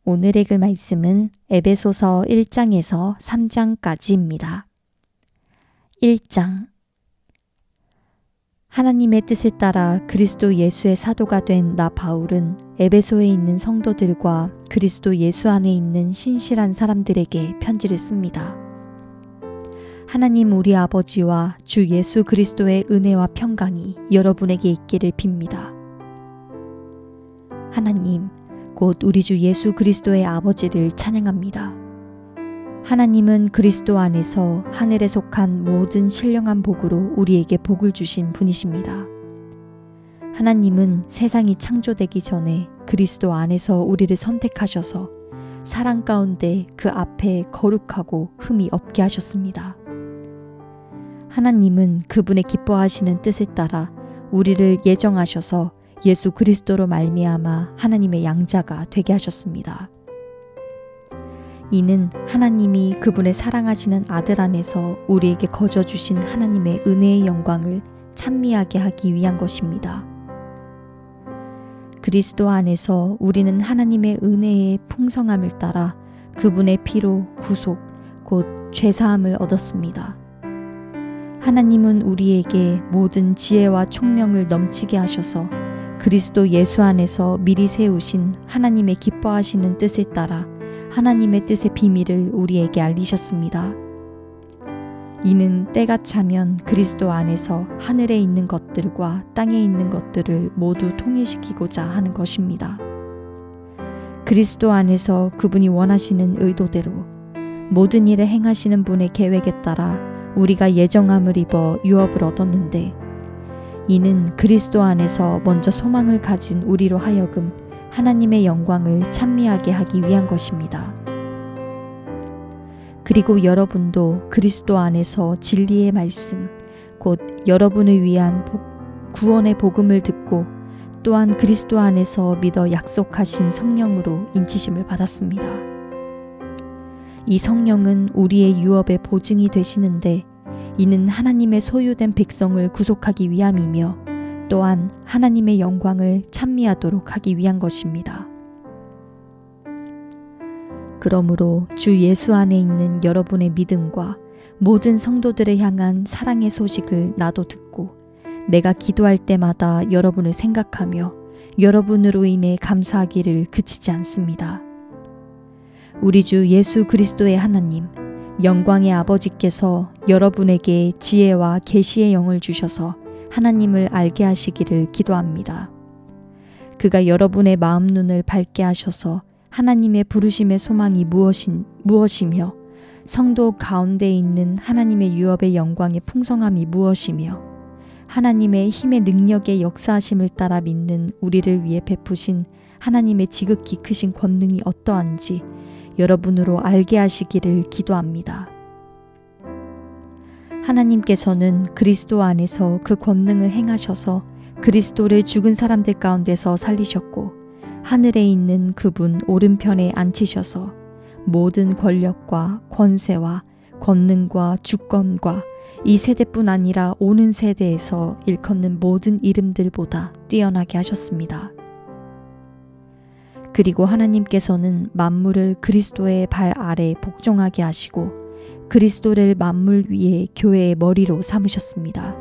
오늘 읽을 말씀은 에베소서 1장에서 3장까지입니다. 1장. 하나님의 뜻에 따라 그리스도 예수의 사도가 된 나 바울은 에베소에 있는 성도들과 그리스도 예수 안에 있는 신실한 사람들에게 편지를 씁니다. 하나님 우리 아버지와 주 예수 그리스도의 은혜와 평강이 여러분에게 있기를 빕니다. 하나님, 곧 우리 주 예수 그리스도의 아버지를 찬양합니다. 하나님은 그리스도 안에서 하늘에 속한 모든 신령한 복으로 우리에게 복을 주신 분이십니다. 하나님은 세상이 창조되기 전에 그리스도 안에서 우리를 선택하셔서 사랑 가운데 그 앞에 거룩하고 흠이 없게 하셨습니다. 하나님은 그분의 기뻐하시는 뜻에 따라 우리를 예정하셔서 예수 그리스도로 말미암아 하나님의 양자가 되게 하셨습니다. 이는 하나님이 그분의 사랑하시는 아들 안에서 우리에게 거저 주신 하나님의 은혜의 영광을 찬미하게 하기 위한 것입니다. 그리스도 안에서 우리는 하나님의 은혜의 풍성함을 따라 그분의 피로 구속, 곧 죄사함을 얻었습니다. 하나님은 우리에게 모든 지혜와 총명을 넘치게 하셔서 그리스도 예수 안에서 미리 세우신 하나님의 기뻐하시는 뜻에 따라 하나님의 뜻의 비밀을 우리에게 알리셨습니다. 이는 때가 차면 그리스도 안에서 하늘에 있는 것들과 땅에 있는 것들을 모두 통일시키고자 하는 것입니다. 그리스도 안에서 그분이 원하시는 의도대로 모든 일을 행하시는 분의 계획에 따라 우리가 예정함을 입어 유업을 얻었는데, 이는 그리스도 안에서 먼저 소망을 가진 우리로 하여금 하나님의 영광을 찬미하게 하기 위한 것입니다. 그리고 여러분도 그리스도 안에서 진리의 말씀, 곧 여러분을 위한 구원의 복음을 듣고 또한 그리스도 안에서 믿어 약속하신 성령으로 인치심을 받았습니다. 이 성령은 우리의 유업의 보증이 되시는데, 이는 하나님의 소유된 백성을 구속하기 위함이며 또한 하나님의 영광을 찬미하도록 하기 위한 것입니다. 그러므로 주 예수 안에 있는 여러분의 믿음과 모든 성도들을 향한 사랑의 소식을 나도 듣고 내가 기도할 때마다 여러분을 생각하며 여러분으로 인해 감사하기를 그치지 않습니다. 우리 주 예수 그리스도의 하나님, 영광의 아버지께서 여러분에게 지혜와 계시의 영을 주셔서 하나님을 알게 하시기를 기도합니다. 그가 여러분의 마음 눈을 밝게 하셔서 하나님의 부르심의 소망이 무엇이며 성도 가운데 있는 하나님의 유업의 영광의 풍성함이 무엇이며 하나님의 힘의 능력의 역사하심을 따라 믿는 우리를 위해 베푸신 하나님의 지극히 크신 권능이 어떠한지 여러분으로 알게 하시기를 기도합니다. 하나님께서는 그리스도 안에서 그 권능을 행하셔서 그리스도를 죽은 사람들 가운데서 살리셨고 하늘에 있는 그분 오른편에 앉히셔서 모든 권력과 권세와 권능과 주권과 이 세대뿐 아니라 오는 세대에서 일컫는 모든 이름들보다 뛰어나게 하셨습니다. 그리고 하나님께서는 만물을 그리스도의 발 아래 복종하게 하시고 그리스도를 만물 위에 교회의 머리로 삼으셨습니다.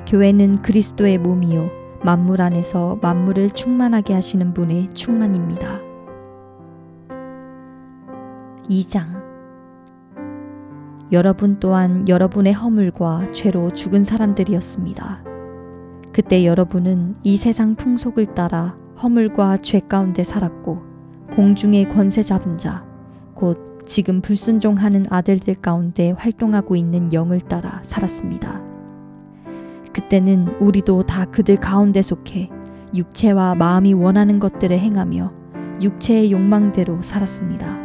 교회는 그리스도의 몸이요 만물 안에서 만물을 충만하게 하시는 분의 충만입니다. 2장. 여러분 또한 여러분의 허물과 죄로 죽은 사람들이었습니다. 그때 여러분은 이 세상 풍속을 따라 허물과 죄 가운데 살았고 공중의 권세 잡은 자, 곧 지금 불순종하는 아들들 가운데 활동하고 있는 영을 따라 살았습니다. 그때는 우리도 다 그들 가운데 속해 육체와 마음이 원하는 것들을 행하며 육체의 욕망대로 살았습니다.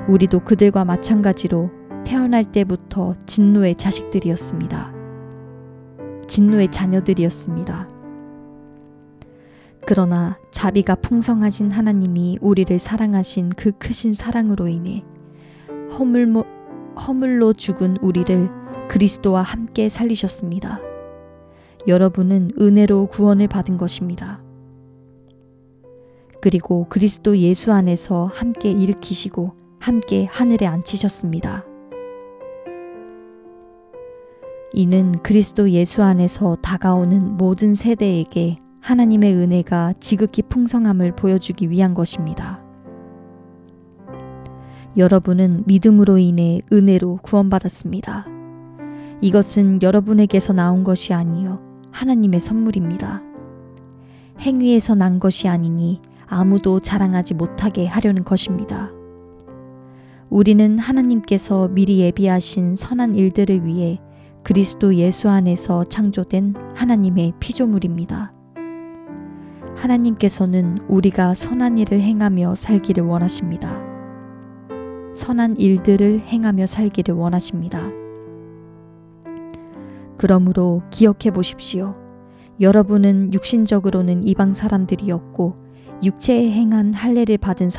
우리도 그들과 마찬가지로 태어날 때부터 진노의 자식들이었습니다. 진노의 자녀들이었습니다. 그러나 자비가 풍성하신 하나님이 우리를 사랑하신 그 크신 사랑으로 인해 허물로 죽은 우리를 그리스도와 함께 살리셨습니다. 여러분은 은혜로 구원을 받은 것입니다. 그리고 그리스도 예수 안에서 함께 일으키시고 함께 하늘에 앉히셨습니다. 이는 그리스도 예수 안에서 다가오는 모든 세대에게 하나님의 은혜가 지극히 풍성함을 보여주기 위한 것입니다. 여러분은 믿음으로 인해 은혜로 구원받았습니다. 이것은 여러분에게서 나온 것이 아니요 하나님의 선물입니다. 행위에서 난 것이 아니니 아무도 자랑하지 못하게 하려는 것입니다. 우리는 하나님께서 미리 예비하신 선한 일들을 위해 그리스도 예수 안에서 창조된 하나님의 피조물입니다. 하나님께서는 우리가 선한 일을 행하며 살기를 원하십니다. 선한 일들을 행하며 살기를 원하십니다. 그러므로 기억해 보십시오. 여러분은 육신적으로는 이방 사람들이었고 육체에 행한 할례를 받은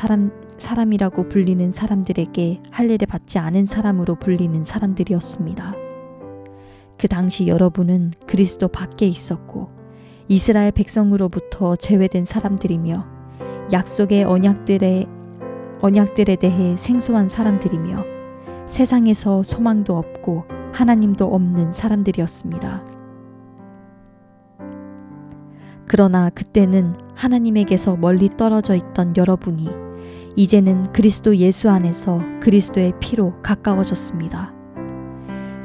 사람이라고 불리는 사람들에게 할례를 받지 않은 사람으로 불리는 사람들이었습니다. 그 당시 여러분은 그리스도 밖에 있었고 이스라엘 백성으로부터 제외된 사람들이며 약속의 언약들에 대해 생소한 사람들이며 세상에서 소망도 없고 하나님도 없는 사람들이었습니다. 그러나 그때는 하나님에게서 멀리 떨어져 있던 여러분이 이제는 그리스도 예수 안에서 그리스도의 피로 가까워졌습니다.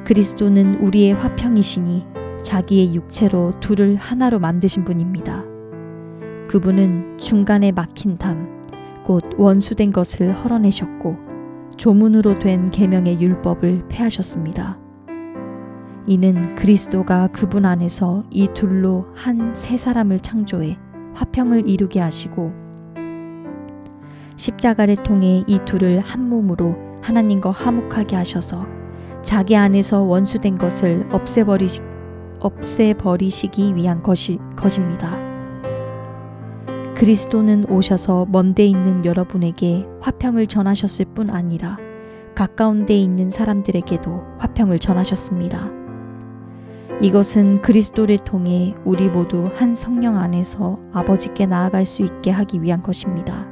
그리스도는 우리의 화평이시니 자기의 육체로 둘을 하나로 만드신 분입니다. 그분은 중간에 막힌 담, 곧 원수된 것을 헐어내셨고 조문으로 된 계명의 율법을 폐하셨습니다. 이는 그리스도가 그분 안에서 이 둘로 한 새 사람을 창조해 화평을 이루게 하시고 십자가를 통해 이 둘을 한 몸으로 하나님과 화목하게 하셔서 자기 안에서 원수된 것을 없애버리시기 위한 것입니다. 그리스도는 오셔서 먼 데 있는 여러분에게 화평을 전하셨을 뿐 아니라 가까운 데 있는 사람들에게도 화평을 전하셨습니다. 이것은 그리스도를 통해 우리 모두 한 성령 안에서 아버지께 나아갈 수 있게 하기 위한 것입니다.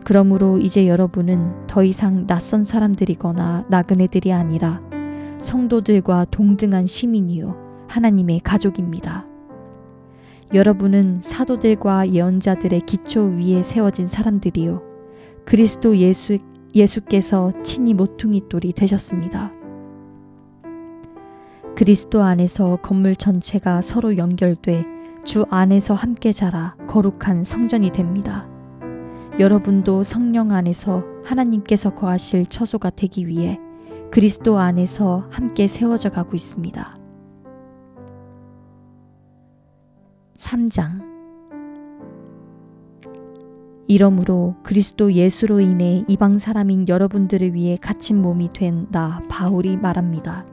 그러므로 이제 여러분은 더 이상 낯선 사람들이거나 나그네들이 아니라 성도들과 동등한 시민이요 하나님의 가족입니다. 여러분은 사도들과 예언자들의 기초 위에 세워진 사람들이요 그리스도 예수께서 친히 모퉁이돌이 되셨습니다. 그리스도 안에서 건물 전체가 서로 연결돼 주 안에서 함께 자라 거룩한 성전이 됩니다. 여러분도 성령 안에서 하나님께서 거하실 처소가 되기 위해 그리스도 안에서 함께 세워져 가고 있습니다. 3장 이러므로 그리스도 예수로 인해 이방 사람인 여러분들을 위해 갇힌 몸이 된 나 바울이 말합니다.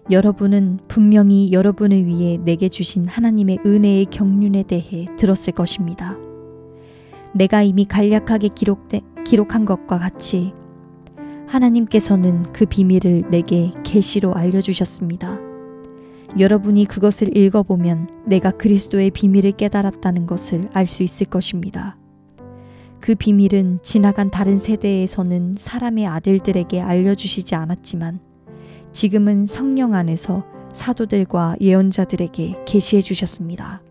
여러분은 분명히 여러분을 위해 내게 주신 하나님의 은혜의 경륜에 대해 들었을 것입니다. 내가 이미 간략하게 기록한 것과 같이 하나님께서는 그 비밀을 내게 계시로 알려주셨습니다. 여러분이 그것을 읽어보면 내가 그리스도의 비밀을 깨달았다는 것을 알 수 있을 것입니다. 그 비밀은 지나간 다른 세대에서는 사람의 아들들에게 알려주시지 않았지만 지금은 성령 안에서 사도들과 예언자들에게 계시해 주셨습니다.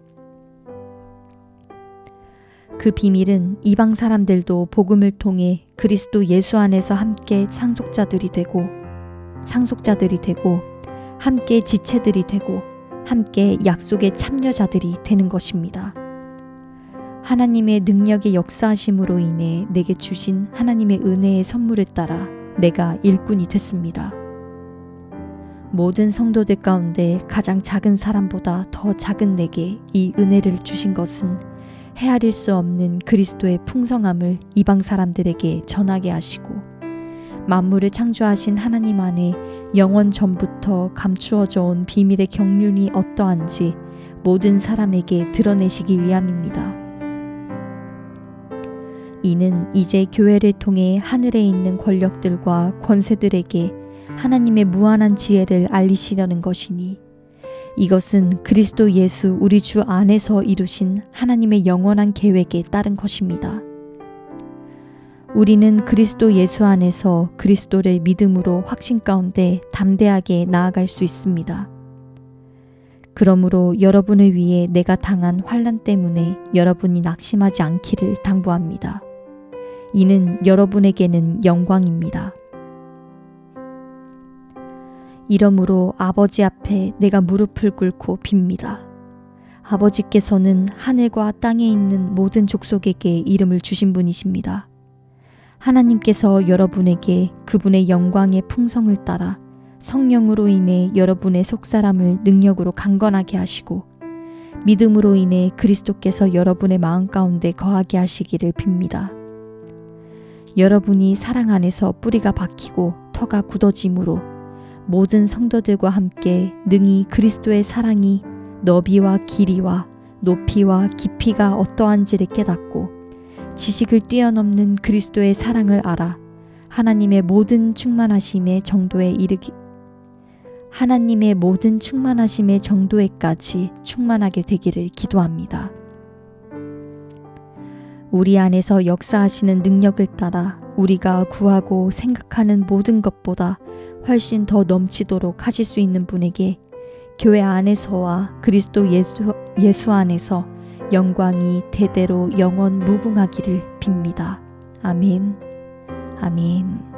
그 비밀은 이방 사람들도 복음을 통해 그리스도 예수 안에서 함께 상속자들이 되고 함께 지체들이 되고 함께 약속의 참여자들이 되는 것입니다. 하나님의 능력의 역사하심으로 인해 내게 주신 하나님의 은혜의 선물을 따라 내가 일꾼이 됐습니다. 모든 성도들 가운데 가장 작은 사람보다 더 작은 내게 이 은혜를 주신 것은 헤아릴 수 없는 그리스도의 풍성함을 이방 사람들에게 전하게 하시고 만물을 창조하신 하나님 안에 영원 전부터 감추어져 온 비밀의 경륜이 어떠한지 모든 사람에게 드러내시기 위함입니다. 이는 이제 교회를 통해 하늘에 있는 권력들과 권세들에게 하나님의 무한한 지혜를 알리시려는 것이니 이것은 그리스도 예수 우리 주 안에서 이루신 하나님의 영원한 계획에 따른 것입니다. 우리는 그리스도 예수 안에서 그리스도를 믿음으로 확신 가운데 담대하게 나아갈 수 있습니다. 그러므로 여러분을 위해 내가 당한 환난 때문에 여러분이 낙심하지 않기를 당부합니다. 이는 여러분에게는 영광입니다. 이러므로 아버지 앞에 내가 무릎을 꿇고 빕니다. 아버지께서는 하늘과 땅에 있는 모든 족속에게 이름을 주신 분이십니다. 하나님께서 여러분에게 그분의 영광의 풍성을 따라 성령으로 인해 여러분의 속사람을 능력으로 강건하게 하시고 믿음으로 인해 그리스도께서 여러분의 마음 가운데 거하게 하시기를 빕니다. 여러분이 사랑 안에서 뿌리가 박히고 터가 굳어짐으로 모든 성도들과 함께 능히 그리스도의 사랑이 너비와 길이와 높이와 깊이가 어떠한지를 깨닫고 지식을 뛰어넘는 그리스도의 사랑을 알아 하나님의 모든 충만하심의 정도에 정도에까지 충만하게 되기를 기도합니다. 우리 안에서 역사하시는 능력을 따라 우리가 구하고 생각하는 모든 것보다 훨씬 더 넘치도록 하실 수 있는 분에게 교회 안에서와 그리스도 예수 안에서 영광이 대대로 영원 무궁하기를 빕니다. 아멘. 아멘.